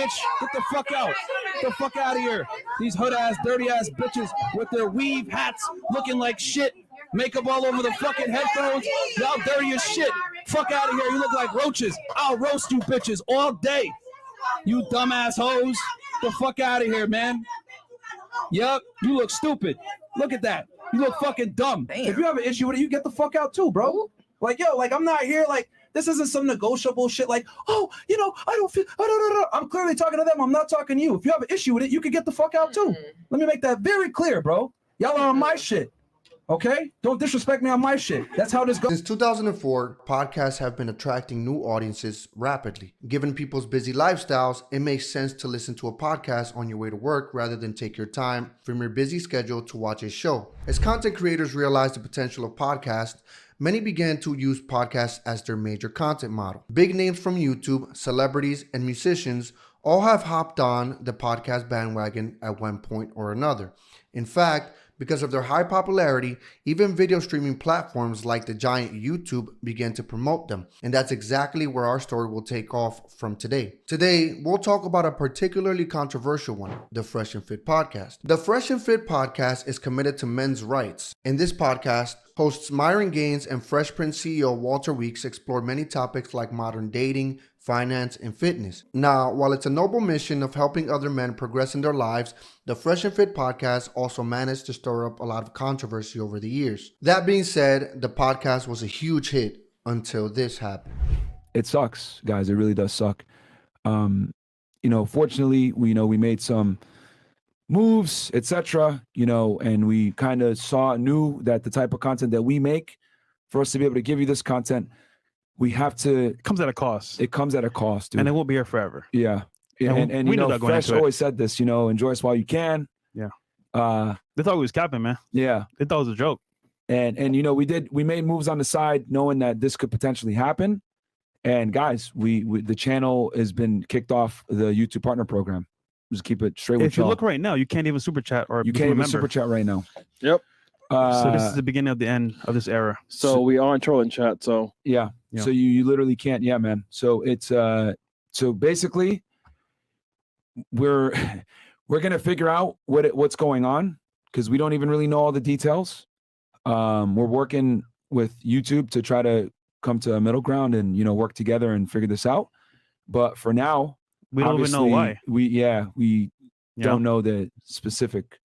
bitch. Get the fuck out. Get the fuck out of here. These hood-ass, dirty-ass bitches with their weave hats looking like shit. Makeup all over the fucking headphones. Y'all dirty as shit. Fuck out of here. You look like roaches. I'll roast you bitches all day. You dumbass hoes. Get the fuck out of here, man. Yup. You look stupid. Look at that. You look fucking dumb. Damn. If you have an issue with it, you get the fuck out too, bro. Like, yo, like, I'm not here, like, this isn't some negotiable shit like, oh, you know, I don't feel, I'm clearly talking to them. I'm not talking to you. If you have an issue with it, you can get the fuck out too. Let me make that very clear, bro. Y'all are on my shit. Okay? Don't disrespect me on my shit. That's how this goes. Since 2004, podcasts have been attracting new audiences rapidly. Given people's busy lifestyles, it makes sense to listen to a podcast on your way to work rather than take your time from your busy schedule to watch a show. As content creators realize the potential of podcasts, many began to use podcasts as their major content model. Big names from YouTube, celebrities, and musicians all have hopped on the podcast bandwagon at one point or another. In fact, because of their high popularity, even video streaming platforms like the giant YouTube began to promote them. And that's exactly where our story will take off from today. Today, we'll talk about a particularly controversial one, the Fresh and Fit podcast. The Fresh and Fit podcast is committed to men's rights. In this podcast, hosts Myron Gaines and Fresh Prince CEO Walter Weeks explore many topics like modern dating, finance, and fitness. Now, while it's a noble mission of helping other men progress in their lives, the Fresh and Fit podcast also managed to stir up a lot of controversy over the years. That being said, the podcast was a huge hit until this happened. It sucks, guys. It really does suck. Fortunately, we made some moves, etc. And we kind of knew that the type of content that we make, for us to be able to give you this content, we have to. It comes at a cost. It comes at a cost, dude. And it won't be here forever. Yeah. And we knew that going Fresh into it. always said this, enjoy us while you can. Yeah. They thought we was capping, man. Yeah. They thought it was a joke. And we made moves on the side knowing that this could potentially happen. And guys, the channel has been kicked off the YouTube partner program. Just keep it straight with If you look right now, you can't even super chat or you can't even super chat right now. Yep. So this is the beginning of the end of this era. So we are in trolling chat. So yeah. So you literally can't. Yeah, man. So it's so basically we're gonna figure out what's going on because we don't even really know all the details. We're working with YouTube to try to come to a middle ground and work together and figure this out. But for now, we don't even know why. We don't know the specific.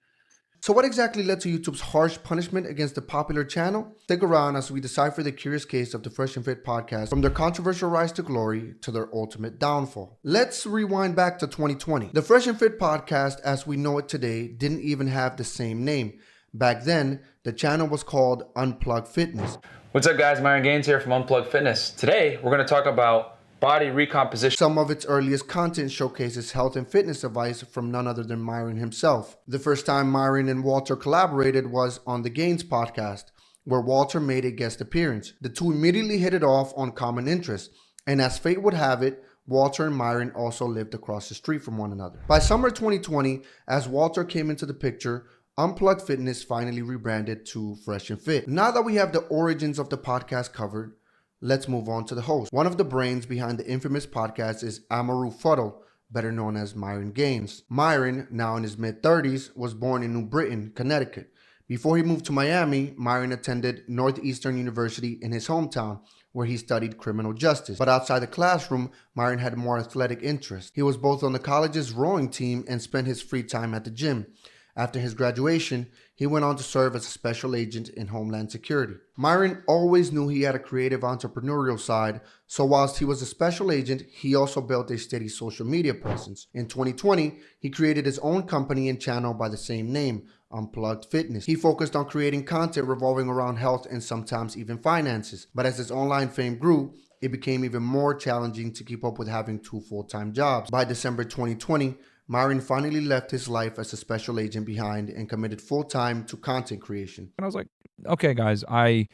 So what exactly led to YouTube's harsh punishment against the popular channel? Stick around as we decipher the curious case of the Fresh and Fit podcast from their controversial rise to glory to their ultimate downfall. Let's rewind back to 2020. The Fresh and Fit podcast, as we know it today, didn't even have the same name. Back then, the channel was called Unplugged Fitness. What's up, guys? Myron Gaines here from Unplugged Fitness. Today, we're going to talk about body recomposition. Some of its earliest content showcases health and fitness advice from none other than Myron himself. The first time Myron and Walter collaborated was on the Gaines podcast, where Walter made a guest appearance. The two immediately hit it off on common interests, and as fate would have it, Walter and Myron also lived across the street from one another. By summer 2020, as Walter came into the picture, Unplugged Fitness finally rebranded to Fresh and Fit. Now that we have the origins of the podcast covered, let's move on to the host. One of the brains behind the infamous podcast is Amaru Fuddle, better known as Myron Gaines. Myron, now in his mid-30s, was born in New Britain, Connecticut. Before he moved to Miami, Myron attended Northeastern University in his hometown, where he studied criminal justice. But outside the classroom, Myron had more athletic interests. He was both on the college's rowing team and spent his free time at the gym. After his graduation, he went on to serve as a special agent in Homeland Security. Myron always knew he had a creative entrepreneurial side, so whilst he was a special agent, he also built a steady social media presence. In 2020, he created his own company and channel by the same name, Unplugged Fitness. He focused on creating content revolving around health and sometimes even finances. But as his online fame grew, it became even more challenging to keep up with having two full-time jobs. By December 2020, Myron finally left his life as a special agent behind and committed full-time to content creation. And I was like, okay, guys, I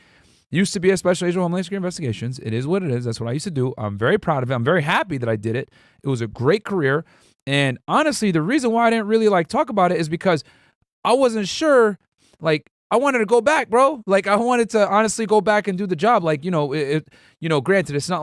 used to be a special agent of Homeland Security Investigations. It is what it is. That's what I used to do. I'm very proud of it. I'm very happy that I did it. It was a great career. And honestly, the reason why I didn't really talk about it is because I wasn't sure, I wanted to go back, bro. I wanted to honestly go back and do the job. Granted, it's not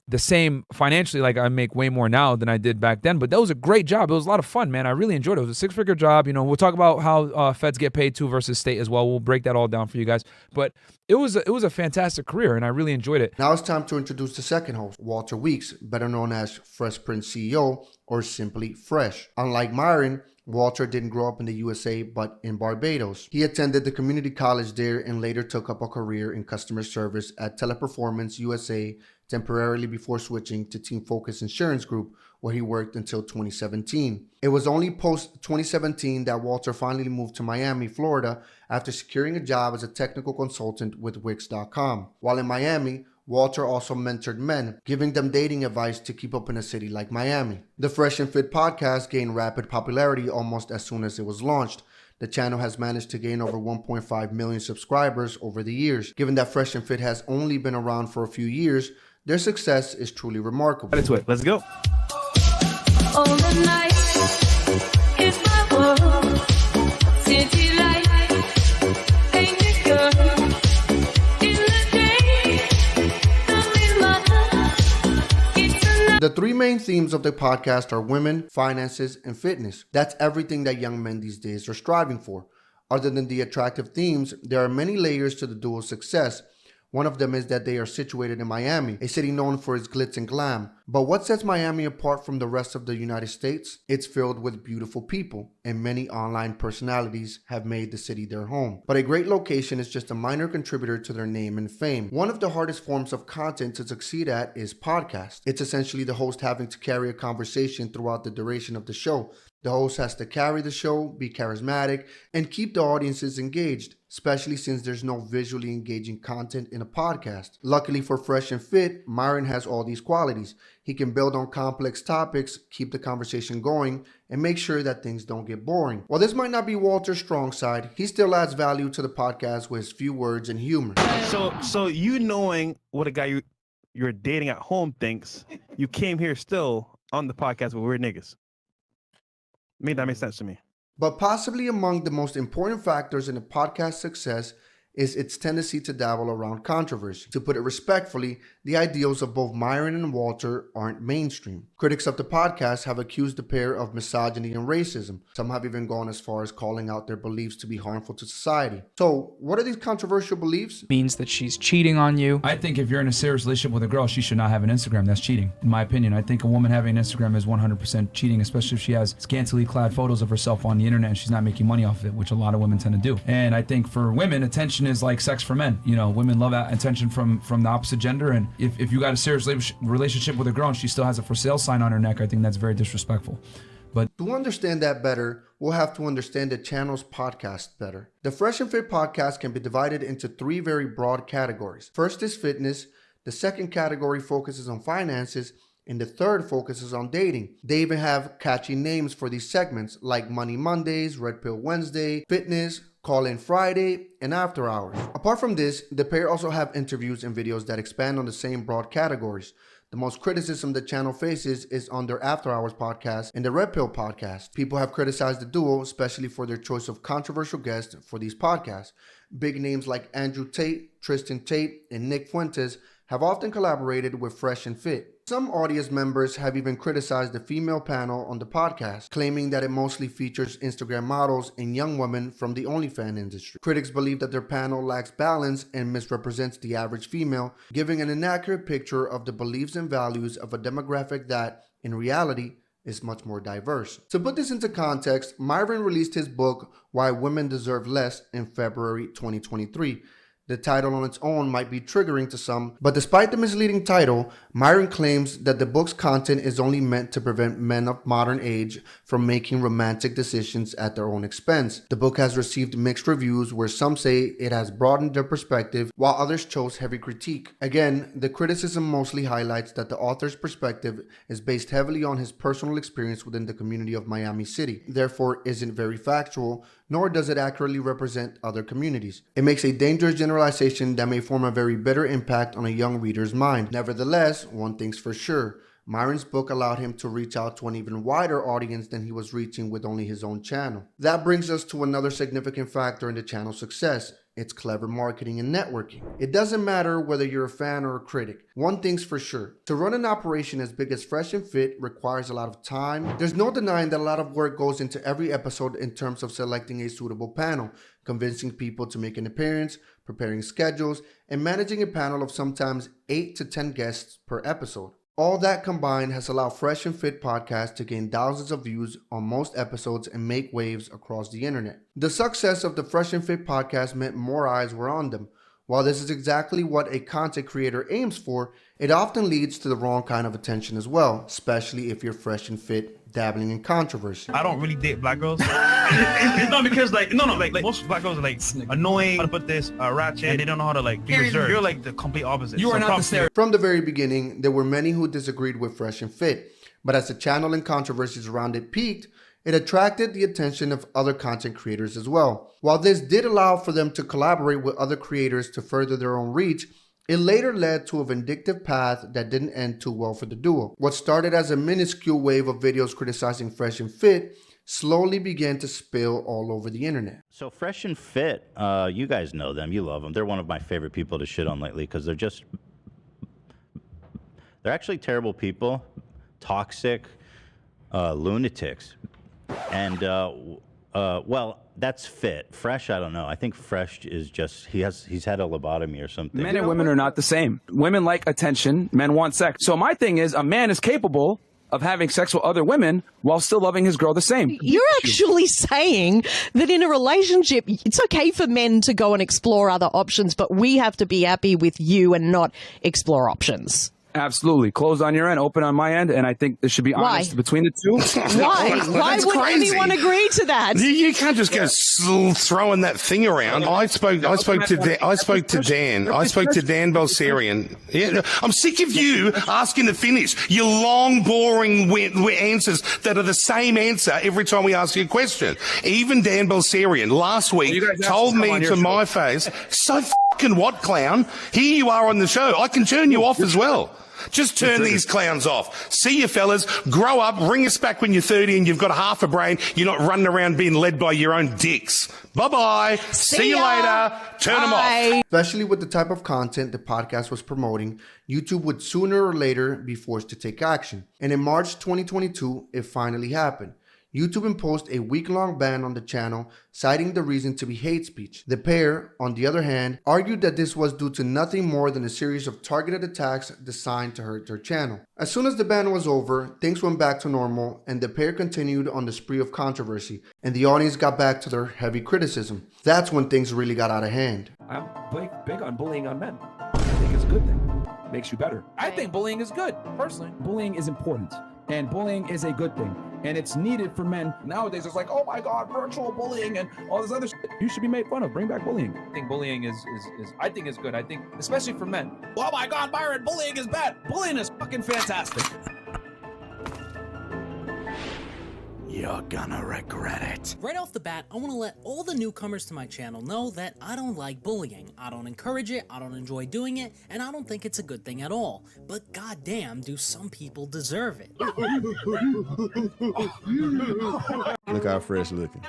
the same financially. Like I make way more now than I did back then, but that was a great job. It was a lot of fun, man. I really enjoyed it. It was a 6-figure job. You know, we'll talk about how feds get paid too versus state as well. We'll break that all down for you guys. But it was a fantastic career, and I really enjoyed it. Now it's time to introduce the second host, Walter Weeks, better known as Fresh Prince CEO or simply Fresh. Unlike Myron, Walter didn't grow up in the USA, but in Barbados. He attended the community college there and later took up a career in customer service at Teleperformance USA temporarily before switching to Team Focus Insurance Group, where he worked until 2017. It was only post-2017 that Walter finally moved to Miami, Florida, after securing a job as a technical consultant with Wix.com. While in Miami, Walter also mentored men, giving them dating advice to keep up in a city like Miami. The Fresh and Fit podcast gained rapid popularity almost as soon as it was launched. The channel has managed to gain over 1.5 million subscribers over the years. Given that Fresh and Fit has only been around for a few years, their success is truly remarkable. Let's wait. Let's go. All the night is my world. City light, ain't it good? In the day, I'm in my it's a The three main themes of the podcast are women, finances, and fitness. That's everything that young men these days are striving for. Other than the attractive themes, there are many layers to the duo's success. One of them is that they are situated in Miami, a city known for its glitz and glam. But what sets Miami apart from the rest of the United States? It's filled with beautiful people, and many online personalities have made the city their home. But a great location is just a minor contributor to their name and fame. One of the hardest forms of content to succeed at is podcast. It's essentially the host having to carry a conversation throughout the duration of the show. The host has to carry the show, be charismatic, and keep the audiences engaged, especially since there's no visually engaging content in a podcast. Luckily for Fresh and Fit, Myron has all these qualities. He can build on complex topics, keep the conversation going, and make sure that things don't get boring. While this might not be Walter's strong side, he still adds value to the podcast with his few words and humor. So you knowing what a guy you're dating at home thinks, you came here still on the podcast with weird niggas. That makes sense to me. But possibly among the most important factors in a podcast's success is its tendency to dabble around controversy. To put it respectfully, the ideals of both Myron and Walter aren't mainstream. Critics of the podcast have accused the pair of misogyny and racism. Some have even gone as far as calling out their beliefs to be harmful to society. So, what are these controversial beliefs? Means that she's cheating on you. I think if you're in a serious relationship with a girl, she should not have an Instagram. That's cheating, in my opinion. I think a woman having an Instagram is 100% cheating, especially if she has scantily clad photos of herself on the internet and she's not making money off of it, which a lot of women tend to do. And I think for women, attention is like sex for men. You know, women love that attention from the opposite gender. And if you got a serious relationship with a girl and she still has a for sale sign on her neck, I think that's very disrespectful. But to understand that better, we'll have to understand the channel's podcast better. The Fresh and Fit podcast can be divided into three very broad categories. First is fitness, the second category focuses on finances, and the third focuses on dating. They even have catchy names for these segments like Money Mondays, Red Pill Wednesday, Fitness, Call In Friday, and After Hours. Apart from this, the pair also have interviews and videos that expand on the same broad categories. The most criticism the channel faces is on their After Hours podcast and the Red Pill podcast. People have criticized the duo, especially for their choice of controversial guests for these podcasts. Big names like Andrew Tate, Tristan Tate, and Nick Fuentes have often collaborated with Fresh and Fit. Some audience members have even criticized the female panel on the podcast, claiming that it mostly features Instagram models and young women from the OnlyFans industry. Critics believe that their panel lacks balance and misrepresents the average female, giving an inaccurate picture of the beliefs and values of a demographic that, in reality, is much more diverse. To put this into context, Myron released his book, Why Women Deserve Less, in February 2023. The title on its own might be triggering to some, but despite the misleading title, Myron claims that the book's content is only meant to prevent men of modern age from making romantic decisions at their own expense. The book has received mixed reviews, where some say it has broadened their perspective, while others chose heavy critique. Again, the criticism mostly highlights that the author's perspective is based heavily on his personal experience within the community of Miami City, therefore isn't very factual, nor does it accurately represent other communities. It makes a dangerous generalization that may form a very bitter impact on a young reader's mind. Nevertheless, one thing's for sure, Myron's book allowed him to reach out to an even wider audience than he was reaching with only his own channel. That brings us to another significant factor in the channel's success, It's clever marketing and networking. It doesn't matter whether you're a fan or a critic. One thing's for sure. To run an operation as big as Fresh and Fit requires a lot of time. There's no denying that a lot of work goes into every episode in terms of selecting a suitable panel, convincing people to make an appearance, preparing schedules, and managing a panel of sometimes 8 to 10 guests per episode. All that combined has allowed Fresh and Fit podcast to gain thousands of views on most episodes and make waves across the internet. The success of the Fresh and Fit podcast meant more eyes were on them. While this is exactly what a content creator aims for, it often leads to the wrong kind of attention as well, especially if you're fresh and fit, dabbling in controversy. I don't really date black girls. It's not because like most black girls are like annoying. How to put this ratchet, and they don't know how to like be reserved. You're like the complete opposite. You are not the stereotype. From the very beginning, there were many who disagreed with Fresh and Fit, but as the channel and controversies around it peaked, it attracted the attention of other content creators as well. While this did allow for them to collaborate with other creators to further their own reach, it later led to a vindictive path that didn't end too well for the duo. What started as a minuscule wave of videos criticizing Fresh and Fit slowly began to spill all over the internet. So Fresh and Fit, you guys know them, you love them. They're one of my favorite people to shit on lately because they're actually terrible people, toxic, lunatics. And, well, that's Fit. Fresh, I don't know. I think Fresh is just, he's had a lobotomy or something. Men and women are not the same. Women like attention. Men want sex. So my thing is, a man is capable of having sex with other women while still loving his girl the same. You're actually saying that in a relationship, it's okay for men to go and explore other options, but we have to be happy with you and not explore options. Absolutely. Closed on your end, open on my end, and I think there should be honest between the two. Why? Why would anyone agree to that? You can't just go throwing that thing around. I spoke to Dan Balserian. Yeah, I'm sick of you asking to finish your long, boring answers that are the same answer every time we ask you a question. Even Dan Balserian last week told me to my face, "So fucking what, clown? Here you are on the show. I can turn you off as well." Just turn these clowns off. See you fellas, grow up, ring us back when you're 30 and you've got half a brain. You're not running around being led by your own dicks. Bye-bye. See you later. Turn them off. Especially with the type of content the podcast was promoting, YouTube would sooner or later be forced to take action. And in March 2022, it finally happened. YouTube imposed a week-long ban on the channel, citing the reason to be hate speech. The pair, on the other hand, argued that this was due to nothing more than a series of targeted attacks designed to hurt their channel. As soon as the ban was over, things went back to normal, and the pair continued on the spree of controversy, and the audience got back to their heavy criticism. That's when things really got out of hand. I'm big on bullying on men. I think it's a good thing. Makes you better. I think bullying is good, personally. Bullying is important, and bullying is a good thing, and it's needed for men. Nowadays, it's like, oh my God, virtual bullying and all this other shit. You should be made fun of. Bring back bullying. I think bullying is good. I think, especially for men. Oh my God, Myron, bullying is bad. Bullying is fucking fantastic. You're gonna regret it. Right off the bat, I want to let all the newcomers to my channel know that I don't like bullying. I don't encourage it, I don't enjoy doing it, and I don't think it's a good thing at all. But goddamn, do some people deserve it. Look how fresh looking.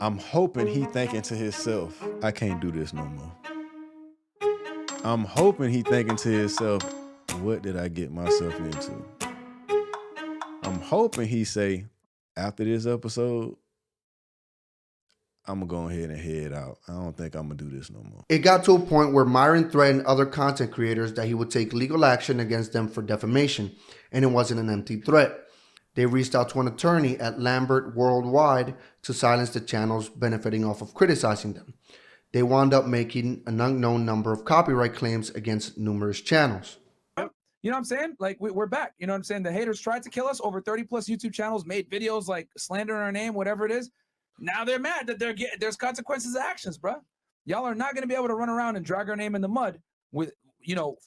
I'm hoping he thinking to himself, I can't do this no more. I'm hoping he thinking to himself, what did I get myself into? I'm hoping he say, after this episode, I'm going to go ahead and head out. I don't think I'm going to do this no more. It got to a point where Myron threatened other content creators that he would take legal action against them for defamation, and it wasn't an empty threat. They reached out to an attorney at Lambert Worldwide to silence the channels benefiting off of criticizing them. They wound up making an unknown number of copyright claims against numerous channels. You know what I'm saying? Like, we're back. You know what I'm saying? The haters tried to kill us. Over 30 plus YouTube channels made videos like slandering our name, whatever it is. Now they're mad that there's consequences of actions, bro. Y'all are not going to be able to run around and drag our name in the mud with,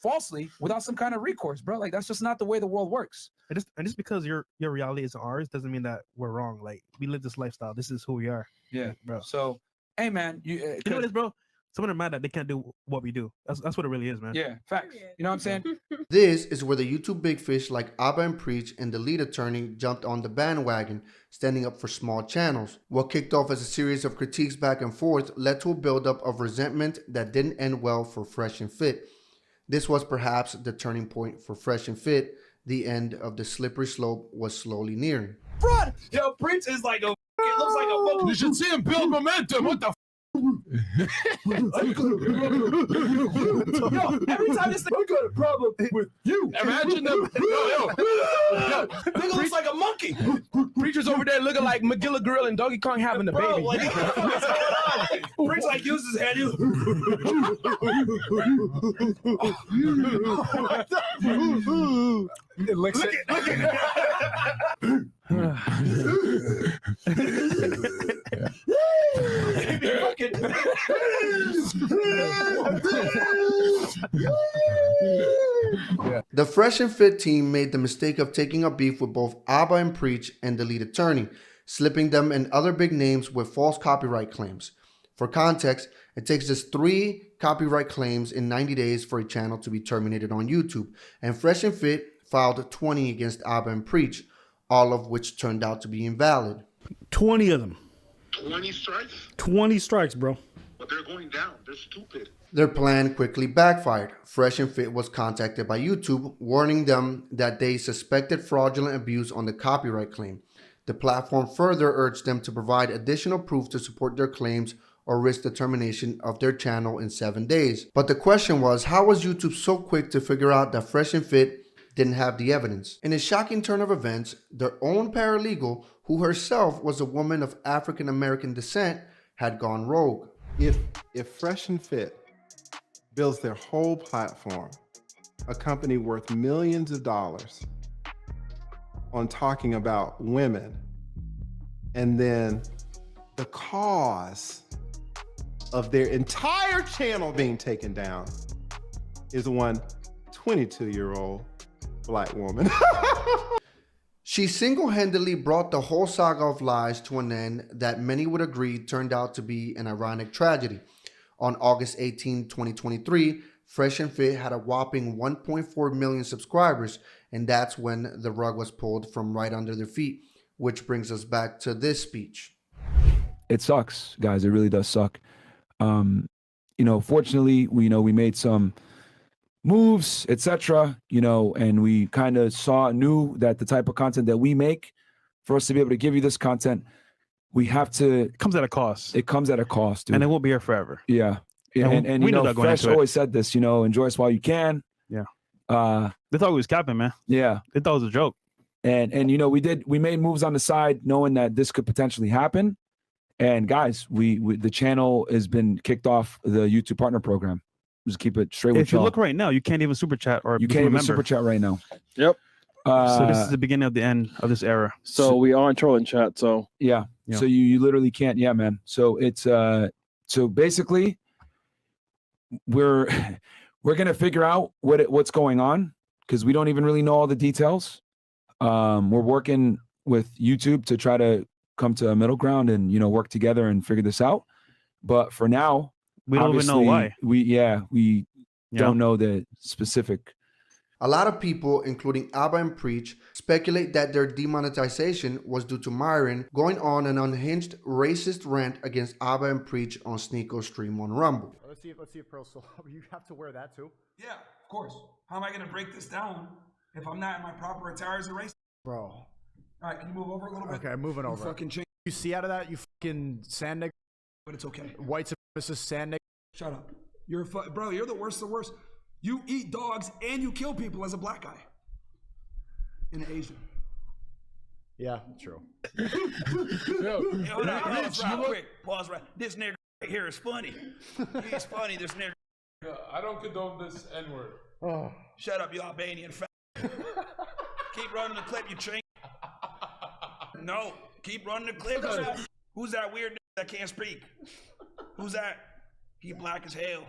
falsely without some kind of recourse, bro. Like, that's just not the way the world works. And just because your reality is ours doesn't mean that we're wrong. Like, we live this lifestyle. This is who we are. Yeah, bro. So, hey, man. You know this, bro? Some of them are mad that they can't do what we do. That's what it really is, man. Yeah, facts. You know what I'm saying? This is where the YouTube big fish like Abba and Preach and the lead attorney jumped on the bandwagon, standing up for small channels. What kicked off as a series of critiques back and forth led to a buildup of resentment that didn't end well for Fresh and Fit. This was perhaps the turning point for Fresh and Fit. The end of the slippery slope was slowly nearing. Fraud! Yo, Preach is like a. It looks like a fucking. You should see him build momentum. What the. Yo, every time this thing, I got a problem with you. Imagine them. Yo, nigga looks like a monkey. Preacher's over there looking like Magilla Gorilla and Donkey Kong having a baby. Like, what's going on? Preach like uses his head. It licks Look at The Fresh and Fit team made the mistake of taking a beef with both Abba and Preach and the lead attorney, slipping them and other big names with false copyright claims. For context, it takes just 3 copyright claims in 90 days for a channel to be terminated on YouTube, and Fresh and Fit filed 20 against Abba and Preach, all of which turned out to be invalid. 20 of them. 20 strikes? 20 strikes, bro. But they're going down. They're stupid. Their plan quickly backfired. Fresh and Fit was contacted by YouTube, warning them that they suspected fraudulent abuse on the copyright claim. The platform further urged them to provide additional proof to support their claims or risk the termination of their channel in 7 days. But the question was, how was YouTube so quick to figure out that Fresh and Fit didn't have the evidence? In a shocking turn of events, their own paralegal, who herself was a woman of African American descent, had gone rogue. If Fresh and Fit builds their whole platform, a company worth millions of dollars, on talking about women, and then the cause of their entire channel being taken down is one 22-year-old black woman. She single-handedly brought the whole saga of lies to an end that many would agree turned out to be an ironic tragedy. On August 18, 2023, Fresh and Fit had a whopping 1.4 million subscribers, and that's when the rug was pulled from right under their feet, which brings us back to this speech. It sucks, guys. It really does suck. Fortunately, we made some moves, etc., and we kind of knew that the type of content that we make, for us to be able to give you this content, we have to. It comes at a cost. It comes at a cost, dude. And it won't be here forever. Yeah. And we know that going Fresh into it. always said this, enjoy us while you can. Yeah. They thought we was capping, man. Yeah. They thought it was a joke. And we made moves on the side knowing that this could potentially happen. And guys, the channel has been kicked off the YouTube partner program. Just keep it straight with If you look right now, you can't even super chat or you can't even super chat right now. Yep. So this is the beginning of the end of this era. So we are in trolling chat. So yeah. So you literally can't. Yeah, man. So it's so basically we're gonna figure out what's going on because we don't even really know all the details. We're working with YouTube to try to come to a middle ground and work together and figure this out. But for now, we don't even know why. We don't know the specific. A lot of people, including Abba and Preach, speculate that their demonetization was due to Myron going on an unhinged racist rant against Abba and Preach on Sneako's stream on Rumble. Let's see if Pearl still. You have to wear that too. Yeah, of course. How am I going to break this down if I'm not in my proper attire as a racist? Bro. All right, can you move over a little bit? Okay, moving over. Fucking change. You see out of that, you fucking sand nigga. But it's okay. White supremacist sand nigga. Shut up. Bro, you're the worst of the worst. You eat dogs and you kill people as a black guy. And an Asian. Yeah, true. Hold on, pause right quick. Pause right. This nigga right here is funny. He's funny, this nigga. I don't condone this N-word. Oh. Shut up, you Albanian fat. Keep running the clip, you chink. No, keep running the clip. Who's that weird nigga that can't speak? Who's that? He black as hell.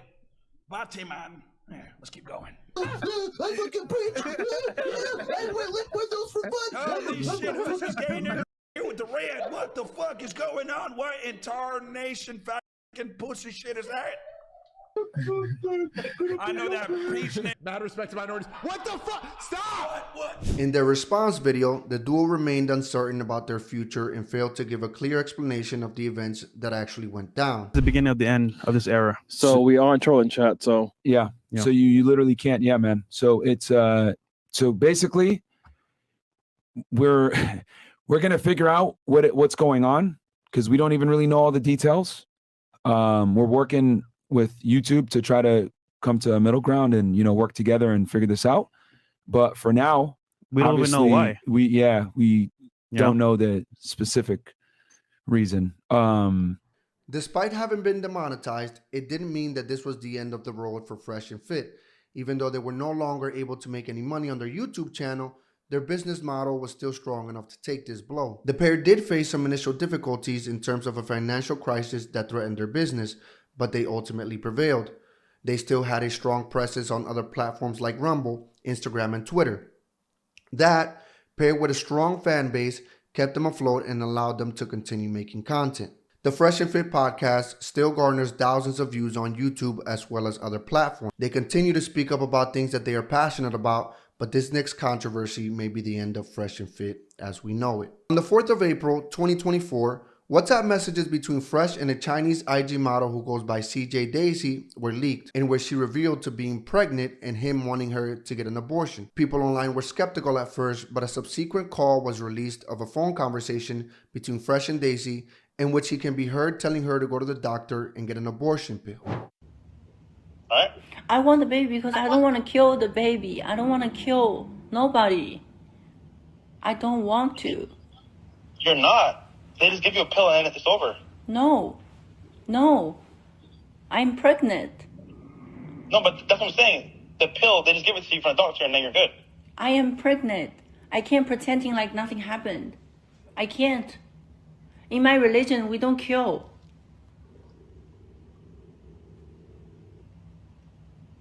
Bate, man. Yeah, let's keep going. I fucking preach. I wear lip windows for fun. Holy shit, who's this gay nigga here with the red? What the fuck is going on? What in tarnation fucking pussy shit is that? I know that preaching. Mad respect to minorities. What the fuck? Stop! What? In their response video, the duo remained uncertain about their future and failed to give a clear explanation of the events that actually went down. The beginning of the end of this era. So we are in trolling chat. So Yeah. Yeah. So you literally can't. Yeah, man. So it's so basically we're gonna figure out what's going on because we don't even really know all the details. We're working with YouTube to try to come to a middle ground and work together and figure this out. But for now, We don't even know why. We don't know the specific reason. Despite having been demonetized, it didn't mean that this was the end of the road for Fresh and Fit. Even though they were no longer able to make any money on their YouTube channel, their business model was still strong enough to take this blow. The pair did face some initial difficulties in terms of a financial crisis that threatened their business, but they ultimately prevailed. They still had a strong presence on other platforms like Rumble, Instagram, and Twitter. That, paired with a strong fan base, kept them afloat and allowed them to continue making content. The Fresh and Fit podcast still garners thousands of views on YouTube as well as other platforms. They continue to speak up about things that they are passionate about, but this next controversy may be the end of Fresh and Fit as we know it. On the 4th of April, 2024, WhatsApp messages between Fresh and a Chinese IG model who goes by CJ Daisy were leaked, in which she revealed to being pregnant and him wanting her to get an abortion. People online were skeptical at first, but a subsequent call was released of a phone conversation between Fresh and Daisy in which he can be heard telling her to go to the doctor and get an abortion pill. I want the baby because I don't want to kill the baby. I don't want to kill nobody. I don't want to. You're not. They just give you a pill and then it's over. No. No. I'm pregnant. No, but that's what I'm saying. The pill, they just give it to you from the doctor and then you're good. I am pregnant. I can't pretending like nothing happened. I can't. In my religion, we don't kill.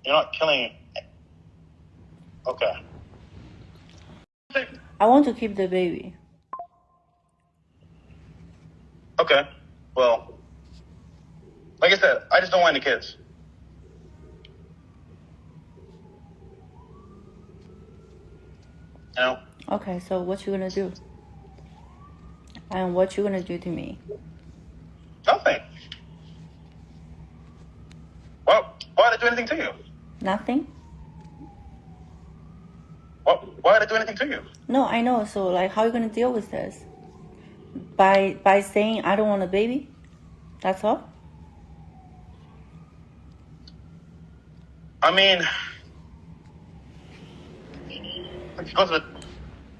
You're not killing. Okay. I want to keep the baby. Okay. Well, like I said, I just don't want any kids. You know? Okay, so what you gonna do? And what you gonna do to me? Nothing. Well, why did I do anything to you? Nothing? Why did I do anything to you? No, I know. So like, how are you gonna deal with this? By saying I don't want a baby? That's all? I mean, I could go to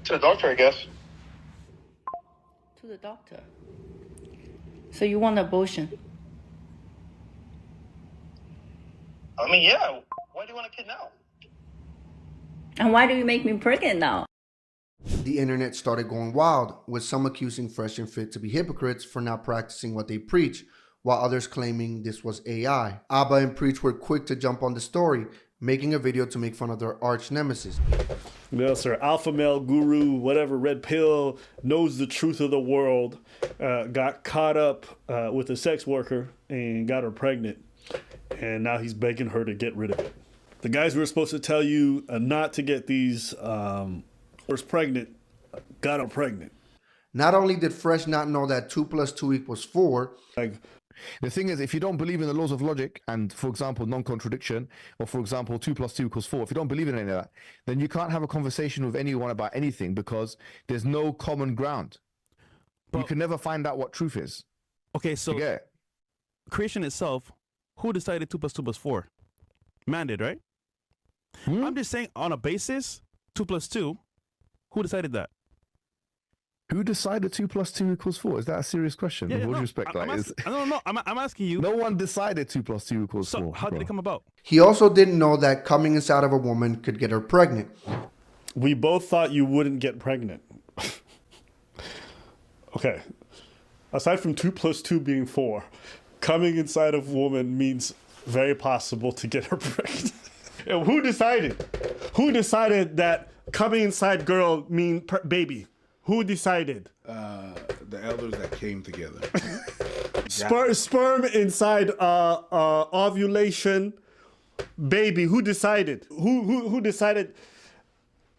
the doctor, I guess. To the doctor. So you want abortion? I mean, yeah. Why do you want a kid now? And why do you make me pregnant now? The internet started going wild, with some accusing Fresh and Fit to be hypocrites for not practicing what they preach, while others claiming this was AI. Abba and Preach were quick to jump on the story, making a video to make fun of their arch nemesis. No, sir. Alpha male guru, whatever, red pill, knows the truth of the world, got caught up with a sex worker and got her pregnant. And now he's begging her to get rid of it. The guys who were supposed to tell you not to get these was pregnant, got her pregnant. Not only did Fresh not know that 2 + 2 = 4, the thing is, if you don't believe in the laws of logic and, for example, non-contradiction, or for example, 2 + 2 = 4, if you don't believe in any of that, then you can't have a conversation with anyone about anything because there's no common ground. You can never find out what truth is. Okay, so creation itself, who decided 2 + 2 = 4? Man did, right? I'm just saying, on a basis, 2 + 2, who decided that? Who decided 2 + 2 = 4? Is that a serious question? With all due respect, I'm asking you. No one decided 2 + 2 = 4. So how did it come about? he also didn't know that coming inside of a woman could get her pregnant. We both thought you wouldn't get pregnant. Okay. Aside from 2 + 2 being 4, coming inside of a woman means very possible to get her pregnant. And who decided? Who decided that coming inside girl mean baby? Who decided? The elders that came together. Sperm inside ovulation baby, who decided? Who decided?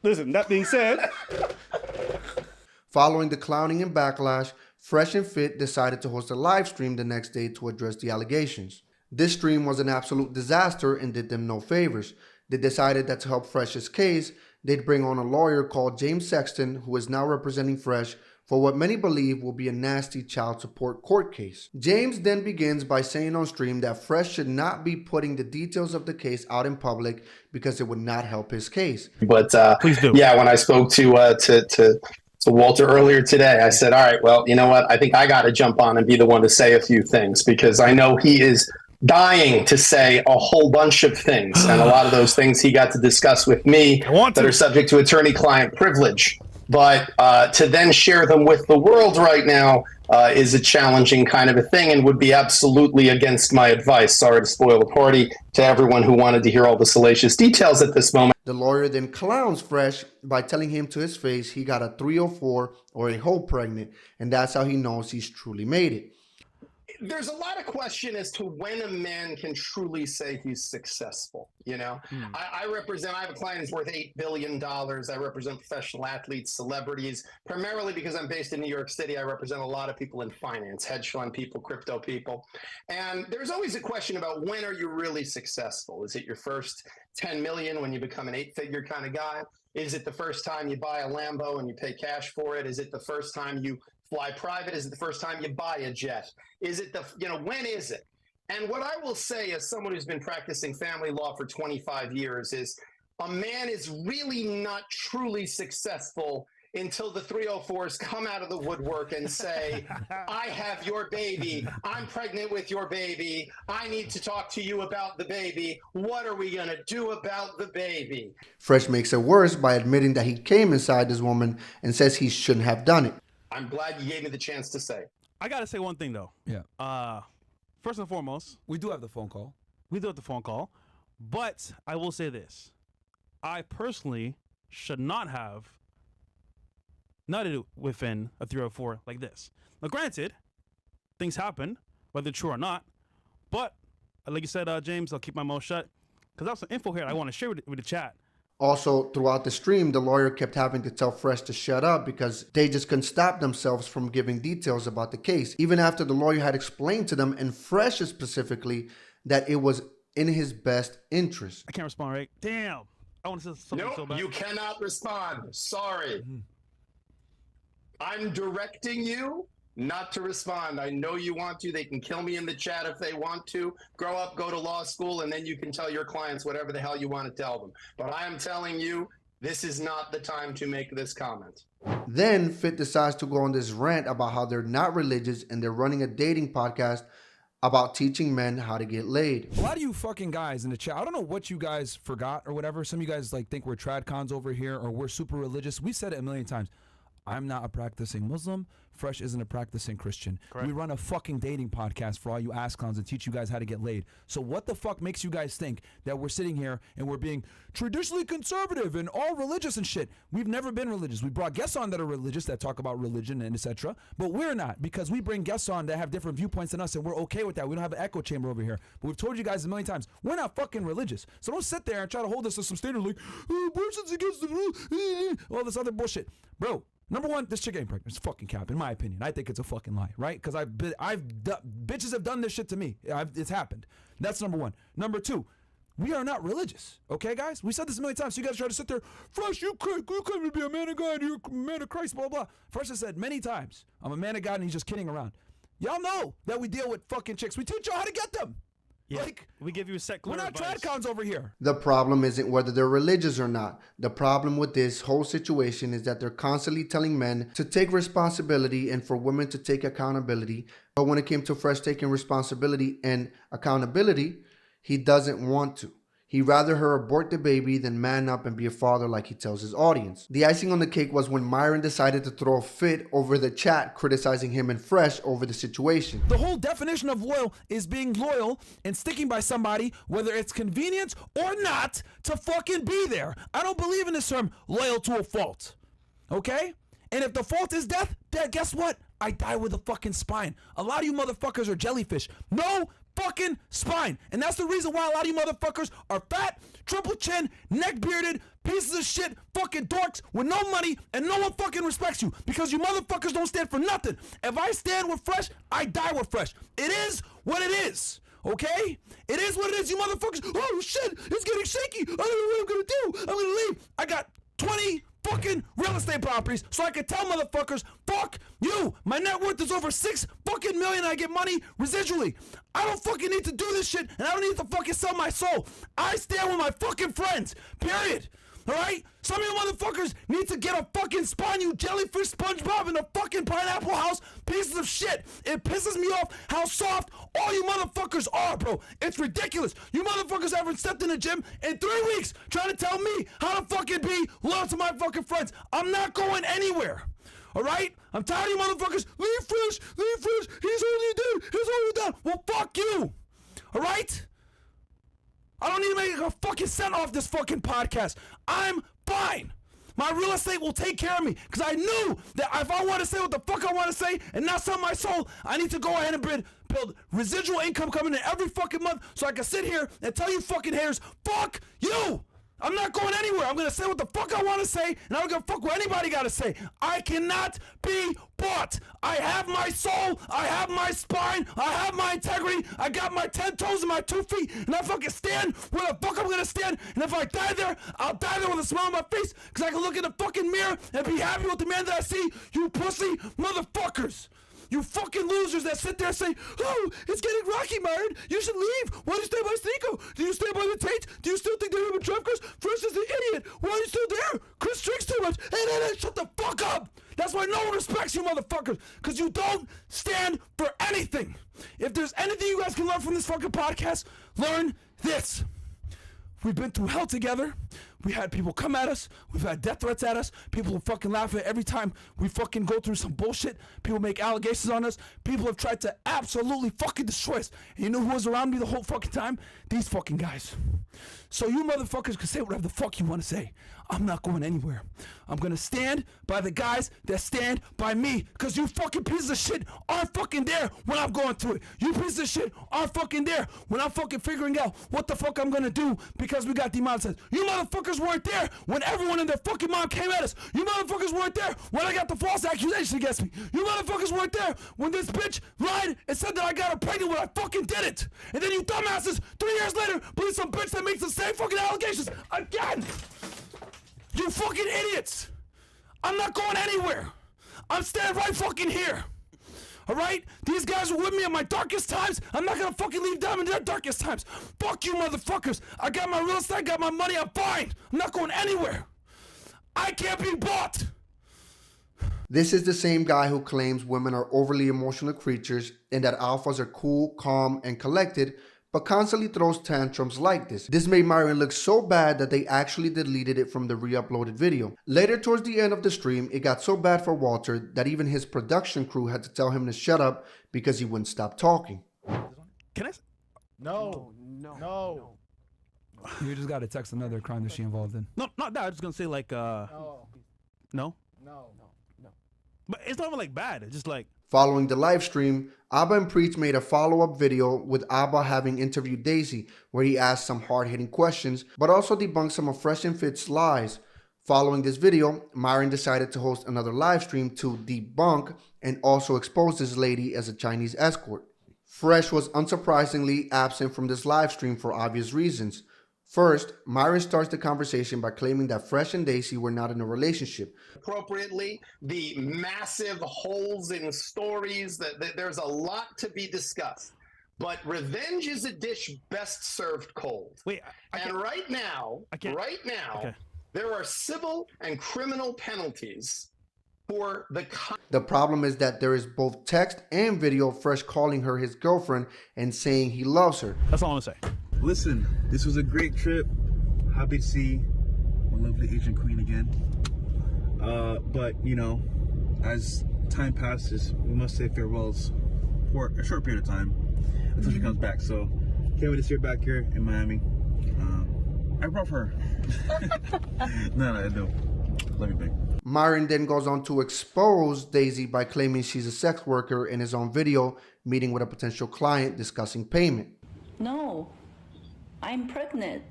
Listen, that being said. Following the clowning and backlash, Fresh and Fit decided to host a live stream the next day to address the allegations. This stream was an absolute disaster and did them no favors. They decided that to help Fresh's case, they'd bring on a lawyer called James Sexton, who is now representing Fresh for what many believe will be a nasty child support court case. James then begins by saying on stream that Fresh should not be putting the details of the case out in public because it would not help his case. But please do. Yeah, when I spoke to Walter earlier today, I said, all right, well, you know what? I think I got to jump on and be the one to say a few things because I know he is dying to say a whole bunch of things. And a lot of those things he got to discuss with me that are subject to attorney-client privilege. But to then share them with the world right now is a challenging kind of a thing and would be absolutely against my advice. Sorry to spoil the party to everyone who wanted to hear all the salacious details at this moment. The lawyer then clowns Fresh by telling him to his face he got a 304 or a hoe pregnant, and that's how he knows he's truly made it. There's a lot of question as to when a man can truly say he's successful. You know, I have a client who's worth $8 billion. I represent professional athletes, celebrities, primarily because I'm based in New York City. I represent a lot of people in finance, hedge fund people, crypto people. And there's always a question about when are you really successful? Is it your first 10 million when you become an 8-figure kind of guy? Is it the first time you buy a Lambo and you pay cash for it? Is it the first time you fly private? Is it the first time you buy a jet? Is it when is it? And what I will say as someone who's been practicing family law for 25 years is a man is really not truly successful until the 304s come out of the woodwork and say, I have your baby. I'm pregnant with your baby. I need to talk to you about the baby. What are we going to do about the baby? Fresh makes it worse by admitting that he came inside this woman and says he shouldn't have done it. I'm glad you gave me the chance to say. I got to say one thing, though. Yeah. First and foremost, we do have the phone call. But I will say this. I personally should not have nutted within a 304 like this. Now, granted, things happen, whether true or not. But like you said, James, I'll keep my mouth shut because I have some info here I want to share with the chat. Also, throughout the stream, the lawyer kept having to tell Fresh to shut up because they just couldn't stop themselves from giving details about the case, even after the lawyer had explained to them, and Fresh specifically, that it was in his best interest. I can't respond, right? Damn. I want to say something so bad. You cannot respond. Sorry. I'm directing you not to respond. I know you want to. They can kill me in the chat if they want to. Grow up, go to law school, and then you can tell your clients whatever the hell you want to tell them. But I am telling you, this is not the time to make this comment. Then Fit decides to go on this rant about how they're not religious and they're running a dating podcast about teaching men how to get laid. A lot of you fucking guys in the chat, I don't know what you guys forgot or whatever. Some of you guys like think we're trad cons over here or we're super religious. We said it a million times. I'm not a practicing Muslim. Fresh isn't a practicing Christian. Correct. We run a fucking dating podcast for all you ass clowns and teach you guys how to get laid. So what the fuck makes you guys think that we're sitting here and we're being traditionally conservative and all religious and shit? We've never been religious. We brought guests on that are religious, that talk about religion and etc. But we're not, because we bring guests on that have different viewpoints than us and we're okay with that. We don't have an echo chamber over here. But we've told you guys a million times, we're not fucking religious. So don't sit there and try to hold us to some standard like, abortion's against the rule, all this other bullshit. Bro, number one, this chick ain't pregnant. It's fucking cap, in my opinion. I think it's a fucking lie, right? Because bitches have done this shit to me. It's happened. That's number one. Number two, we are not religious, okay, guys? We said this a million times. So you guys try to sit there, Fresh, you claim to be a man of God, you're a man of Christ, blah, blah. Fresh has said many times, I'm a man of God, and he's just kidding around. Y'all know that we deal with fucking chicks. We teach y'all how to get them. Yeah, like, we give you a secular advice. We're not tradcons over here. The problem isn't whether they're religious or not. The problem with this whole situation is that they're constantly telling men to take responsibility and for women to take accountability. But when it came to Fresh taking responsibility and accountability, he doesn't want to. He'd rather her abort the baby than man up and be a father like he tells his audience. The icing on the cake was when Myron decided to throw a fit over the chat, criticizing him and Fresh over the situation. The whole definition of loyal is being loyal and sticking by somebody, whether it's convenient or not, to fucking be there. I don't believe in this term, loyal to a fault. Okay? And if the fault is death, guess what? I die with a fucking spine. A lot of you motherfuckers are jellyfish. No fucking spine. And that's the reason why a lot of you motherfuckers are fat, triple chin, neck bearded, pieces of shit, fucking dorks with no money, and no one fucking respects you because you motherfuckers don't stand for nothing. If I stand with Fresh, I die with Fresh. It is what it is. Okay? It is what it is, you motherfuckers. Oh shit, it's getting shaky. I don't know what I'm gonna do. I'm gonna leave. I got 20 fucking real estate properties so I can tell motherfuckers, fuck you. My net worth is over $6 fucking million. I get money residually. I don't fucking need to do this shit, and I don't need to fucking sell my soul. I stand with my fucking friends. Period. Alright? Some of you motherfuckers need to get a fucking spine, you jellyfish SpongeBob in the fucking pineapple house. Pieces of shit. It pisses me off how soft all you motherfuckers are, bro. It's ridiculous. You motherfuckers haven't stepped in the gym in 3 weeks trying to tell me how to fucking be loyal to my fucking friends. I'm not going anywhere. Alright? I'm tired of you motherfuckers. Leave Fresh. Leave Fresh. He's already dead. He's already done. Well, fuck you. Alright? I don't need to make a fucking cent off this fucking podcast. I'm fine. My real estate will take care of me because I knew that if I want to say what the fuck I want to say and not sell my soul, I need to go ahead and build residual income coming in every fucking month so I can sit here and tell you fucking haters, fuck you. I'm not going anywhere. I'm going to say what the fuck I want to say, and I don't give a fuck what anybody got to say. I cannot be bought. I have my soul. I have my spine. I have my integrity. I got my 10 toes and my 2 feet, and I fucking stand where the fuck I'm going to stand. And if I die there, I'll die there with a smile on my face because I can look in the fucking mirror and be happy with the man that I see. You pussy motherfuckers. You fucking losers that sit there and say, oh, it's getting rocky, Myron. You should leave. Why do you stay by Sneeko? Do you stay by the Tate? Do you still think they're him and Trump Chris? Fresh is an idiot. Why are you still there? Chris drinks too much. Hey, shut the fuck up. That's why no one respects you motherfuckers. Because you don't stand for anything. If there's anything you guys can learn from this fucking podcast, learn this. We've been through hell together. We had people come at us. We've had death threats at us. People fucking laugh at every time we fucking go through some bullshit. People make allegations on us. People have tried to absolutely fucking destroy us. And you know who was around me the whole fucking time? These fucking guys. So you motherfuckers can say whatever the fuck you want to say. I'm not going anywhere. I'm going to stand by the guys that stand by me. Because you fucking pieces of shit aren't fucking there when I'm going through it. You pieces of shit aren't fucking there when I'm fucking figuring out what the fuck I'm going to do because we got demonetized. You motherfuckers weren't there when everyone and their fucking mom came at us. You motherfuckers weren't there when I got the false accusation against me. You motherfuckers weren't there when this bitch lied and said that I got her pregnant when I fucking did it. And then you dumbasses 3 years later believe some bitch that makes the same fucking allegations again. You fucking idiots. I'm not going anywhere. I'm standing right fucking here. Alright? These guys were with me in my darkest times. I'm not gonna fucking leave them in their darkest times. Fuck you motherfuckers. I got my real estate, I got my money, I'm fine. I'm not going anywhere. I can't be bought. This is the same guy who claims women are overly emotional creatures and that alphas are cool, calm, and collected, but constantly throws tantrums like this. This made Myron look so bad that they actually deleted it from the re-uploaded video. Later towards the end of the stream, it got so bad for Walter that even his production crew had to tell him to shut up because he wouldn't stop talking. Can I? No. You just got to text another crime that she involved in. No, not that. I was just gonna say like, no. But it's not even like bad. It's just like. Following the live stream, Abba and Preach made a follow-up video with Abba having interviewed Daisy, where he asked some hard-hitting questions, but also debunked some of Fresh and Fit's lies. Following this video, Myron decided to host another live stream to debunk and also expose this lady as a Chinese escort. Fresh was unsurprisingly absent from this live stream for obvious reasons. First, Myron starts the conversation by claiming that Fresh and Daisy were not in a relationship. Appropriately, the massive holes in stories, that there's a lot to be discussed. But revenge is a dish best served cold. Wait, and right now, there are civil and criminal penalties for the... The problem is that there is both text and video of Fresh calling her his girlfriend and saying he loves her. That's all I'm gonna say. Listen, this was a great trip. Happy to see my lovely Asian queen again. But, you know, as time passes, we must say farewells for a short period of time until she comes back. So, can't wait to see her back here in Miami. I love her. No, I do. Love you, babe. Myron then goes on to expose Daisy by claiming she's a sex worker in his own video, meeting with a potential client discussing payment. No, I'm pregnant.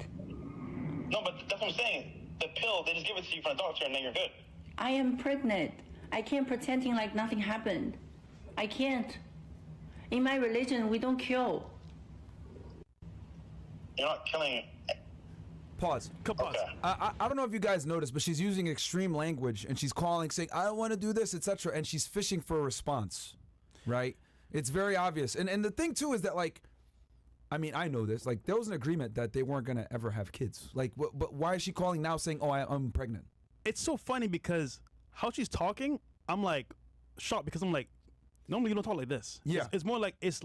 No, but that's what I'm saying. The pill, they just give it to you from the doctor and then you're good. I am pregnant. I can't pretending like nothing happened. I can't. In my religion, we don't kill. You're not killing. Pause. Okay. I don't know if you guys noticed, but she's using extreme language and she's calling, saying, I don't want to do this, etc. And she's fishing for a response, right? It's very obvious. And the thing, too, is that, like, I mean, I know this. Like, there was an agreement that they weren't going to ever have kids. Like, but why is she calling now saying, oh, I'm pregnant? It's so funny because how she's talking, I'm, like, shocked because I'm like, normally you don't talk like this. Yeah. It's more like, it's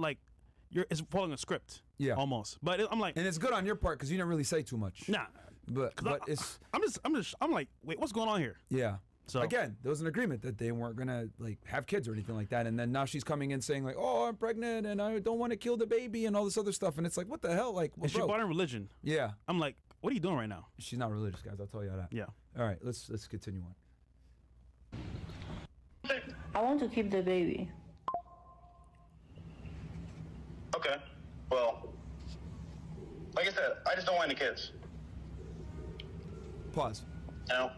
following a script. Yeah. Almost. But I'm like. And it's good on your part because you didn't really say too much. Nah. But it's. I'm like, wait, what's going on here? Yeah. So again, there was an agreement that they weren't gonna like have kids or anything like that, and then now she's coming in saying like, "Oh, I'm pregnant and I don't want to kill the baby" and all this other stuff, and it's like, what the hell? Like, well, and she bro. brought in religion. Yeah. I'm like, what are you doing right now? She's not religious, guys. I'll tell you that. Yeah. All right, let's continue on. I want to keep the baby. Okay. Well, like I said, I just don't want any kids. Pause. No.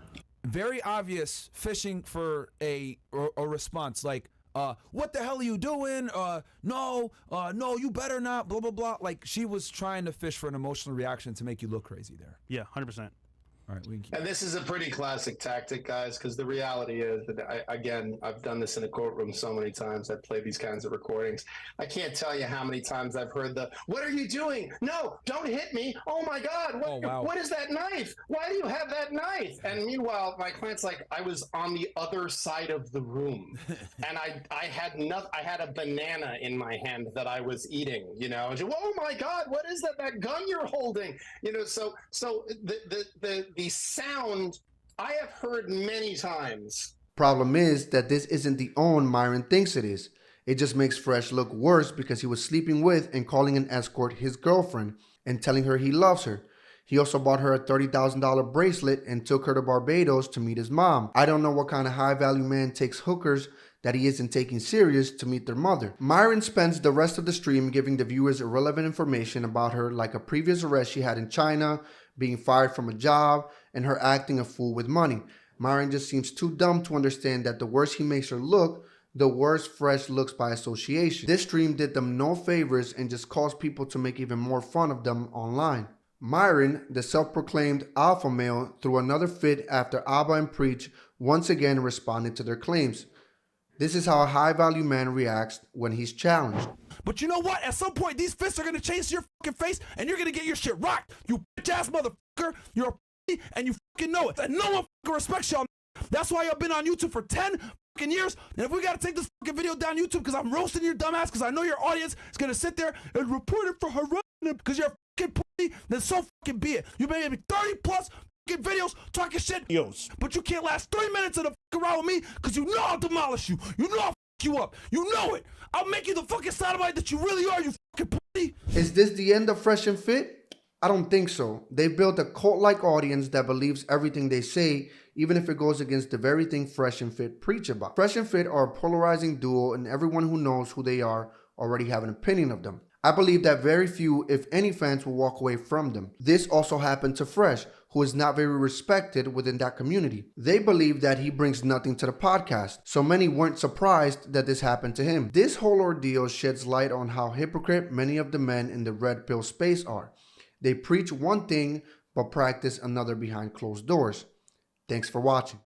Very obvious fishing for a response like, what the hell are you doing? No, you better not, blah, blah, blah. Like, she was trying to fish for an emotional reaction to make you look crazy there. Yeah, 100%. All right, we can keep And this is a pretty classic tactic, guys, because the reality is that, I've done this in a courtroom so many times. I've played these kinds of recordings. I can't tell you how many times I've heard what are you doing? No, don't hit me. Oh, my God. What is that knife? Why do you have that knife? And meanwhile, my client's like, I was on the other side of the room. And I had a banana in my hand that I was eating, you know. Oh, my God, what is that gun you're holding? You know, so the sound I have heard many times. Problem is that this isn't the own Myron thinks it is. It just makes Fresh look worse because he was sleeping with and calling an escort his girlfriend and telling her he loves her. He also bought her a $30,000 bracelet and took her to Barbados to meet his mom. I don't know what kind of high value man takes hookers that he isn't taking serious to meet their mother. Myron spends the rest of the stream giving the viewers irrelevant information about her, like a previous arrest she had in China, being fired from a job, and her acting a fool with money. Myron just seems too dumb to understand that the worse he makes her look, the worse Fresh looks by association. This stream did them no favors and just caused people to make even more fun of them online. Myron, the self-proclaimed alpha male, threw another fit after Abba and Preach once again responded to their claims. This is how a high-value man reacts when he's challenged. But you know what? At some point, these fists are going to change to your fucking face, and you're going to get your shit rocked. You bitch-ass motherfucker. You're a pussy, and you fucking know it. And no one fucking respects y'all. That's why I've been on YouTube for 10 fucking years. And if we got to take this fucking video down YouTube because I'm roasting your dumb ass because I know your audience is going to sit there and report it for harassing them because you're a fucking pussy, then so fucking be it. You made maybe 30+ fucking videos talking shit, but you can't last 3 minutes in a fucking round with me because you know I'll demolish you. You know I'll fuck you up. You know it. I'll make you the fucking sodomite that you really are, you fucking pussy. Is this the end of Fresh and Fit? I don't think so. They built a cult-like audience that believes everything they say, even if it goes against the very thing Fresh and Fit preach about. Fresh and Fit are a polarizing duo, and everyone who knows who they are already have an opinion of them. I believe that very few, if any, fans will walk away from them. This also happened to Fresh, who is not very respected within that community. They believe that he brings nothing to the podcast, so many weren't surprised that this happened to him. This whole ordeal sheds light on how hypocrite many of the men in the red pill space are. They preach one thing, but practice another behind closed doors. Thanks for watching.